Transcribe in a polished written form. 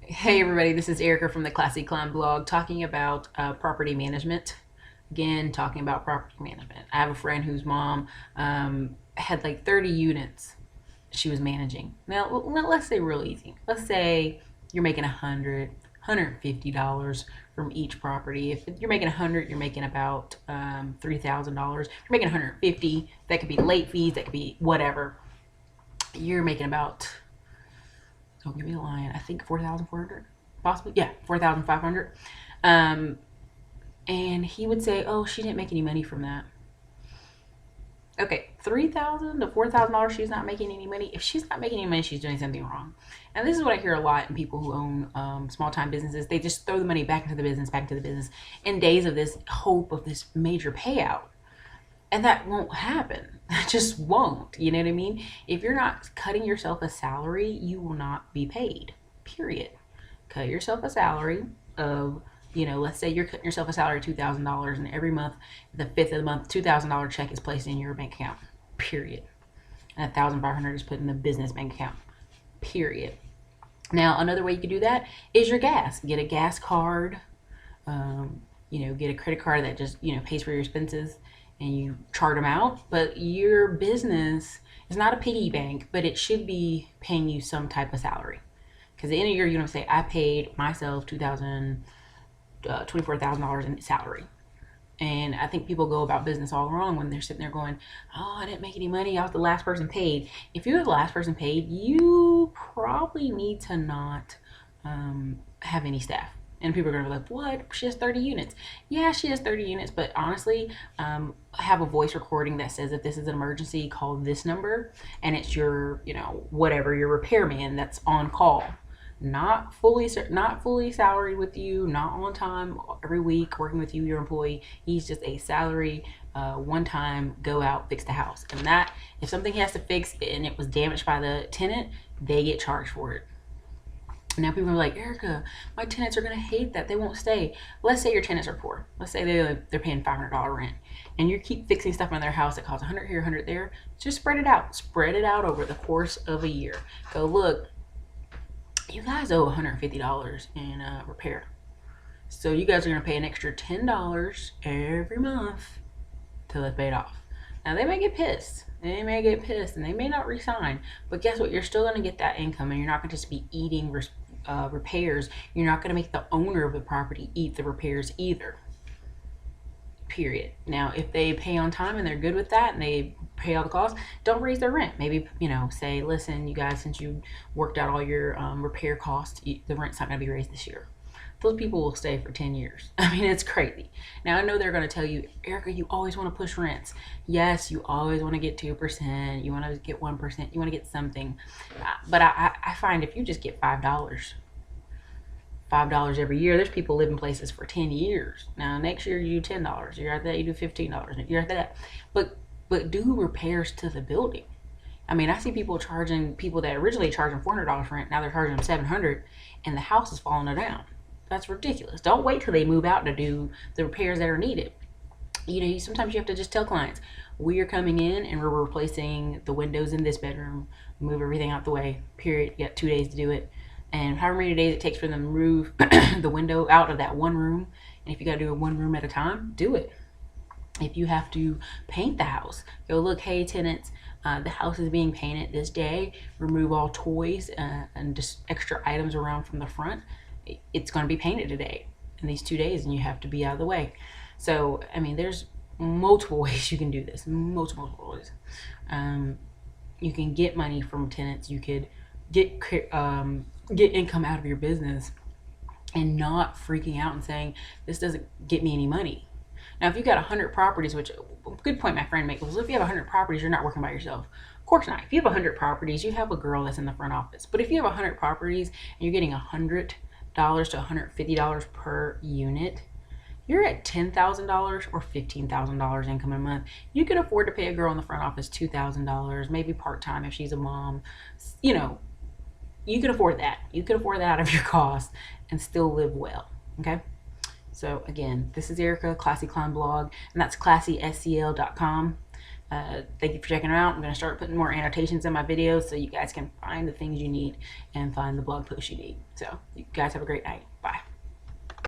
Hey everybody, this is Erica from the Classy Climb blog talking about property management. Again, talking about property management. I have a friend whose mom had like 30 units she was managing. Now, let's say real easy. Let's say you're making $150 from each property. If you're making 100, you're making about $3,000. If you're making 150, that could be late fees, that could be whatever. You're making about, don't give me a line, I think 4,400, possibly. Yeah, 4,500. Um, and he would say, "Oh, she didn't make any money from that." Okay, $3,000 to $4,000. She's not making any money. If she's not making any money, she's doing something wrong. And this is what I hear a lot in people who own small time businesses. They just throw the money back into the business, back into the business, in days of this hope of this major payout. And that won't happen. That just won't. You know what I mean? If you're not cutting yourself a salary, you will not be paid. Period. Cut yourself a salary of, let's say you're cutting yourself a salary of $2,000, and every month, the fifth of the month, $2,000 check is placed in your bank account. Period. And 1,500 is put in the business bank account. Period. Now, another way you could do that is your gas. Get a gas card. Get a credit card that just pays for your expenses, and you chart them out. But your business is not a piggy bank, but it should be paying you some type of salary. Because at the end of the year, you're going to say, I paid myself $24,000 in salary. And I think people go about business all wrong when they're sitting there going, "Oh, I didn't make any money. I was the last person paid." If you're the last person paid, you probably need to not have any staff. And people are going to be like, "What? She has 30 units." Yeah, she has 30 units, but honestly, have a voice recording that says, if this is an emergency, call this number, and it's your, whatever, your repairman that's on call, not fully salaried with you, not on time every week working with you, your employee. He's just a salary, one time, go out, fix the house. And that, if something has to fix and it was damaged by the tenant, they get charged for it. Now people are like, "Erica, my tenants are gonna hate that. They won't stay." Let's say your tenants are poor. Let's say they're paying $500 rent, and you keep fixing stuff in their house that costs 100 here, 100 there. Just spread it out. Spread it out over the course of a year. Go, look, you guys owe $150 in repair. So you guys are going to pay an extra $10 every month till it's paid off. Now they may get pissed. They may get pissed and they may not resign. But guess what? You're still going to get that income, and you're not going to just be eating repairs. You're not going to make the owner of the property eat the repairs either. Period. Now, if they pay on time and they're good with that and they pay all the costs, don't raise their rent. Maybe, say, "Listen, you guys, since you worked out all your repair costs, the rent's not going to be raised this year." Those people will stay for 10 years. I mean, it's crazy. Now, I know they're going to tell you, "Erica, you always want to push rents." Yes, you always want to get 2%. You want to get 1%. You want to get something. But I find if you just get $5 every year, there's people living places for 10 years. Now, next year you do $10. You're at that, you do $15. You're at that. But do repairs to the building. I mean, I see people that originally charged them $400 rent, now they're charging them $700, and the house is falling down. That's ridiculous. Don't wait till they move out to do the repairs that are needed. Sometimes you have to just tell clients, "We are coming in and we're replacing the windows in this bedroom, move everything out the way, period. You got 2 days to do it." And however many days it takes for them to move the window out of that one room, and if you got to do it one room at a time, do it. If you have to paint the house, go, "Look, hey tenants, the house is being painted this day. Remove all toys and just extra items around from the front. It's going to be painted today in these 2 days, and you have to be out of the way." So, I mean, there's multiple ways you can do this. Multiple ways. You can get money from tenants. You could get income out of your business and not freaking out and saying, "This doesn't get me any money." Now, if you got 100 properties, which, good point my friend made, was, if you have 100 properties, you're not working by yourself. Of course not. If you have 100 properties, you have a girl that's in the front office. But if you have 100 properties and you're getting $100 to $150 per unit, you're at $10,000 or $15,000 income a month. You could afford to pay a girl in the front office $2,000, maybe part-time if she's a mom. You can afford that. You can afford that out of your cost and still live well. Okay? So again, this is Erica, Classy Climb blog, and that's classyscl.com. Thank you for checking it out. I'm going to start putting more annotations in my videos so you guys can find the things you need and find the blog posts you need. So you guys have a great night. Bye.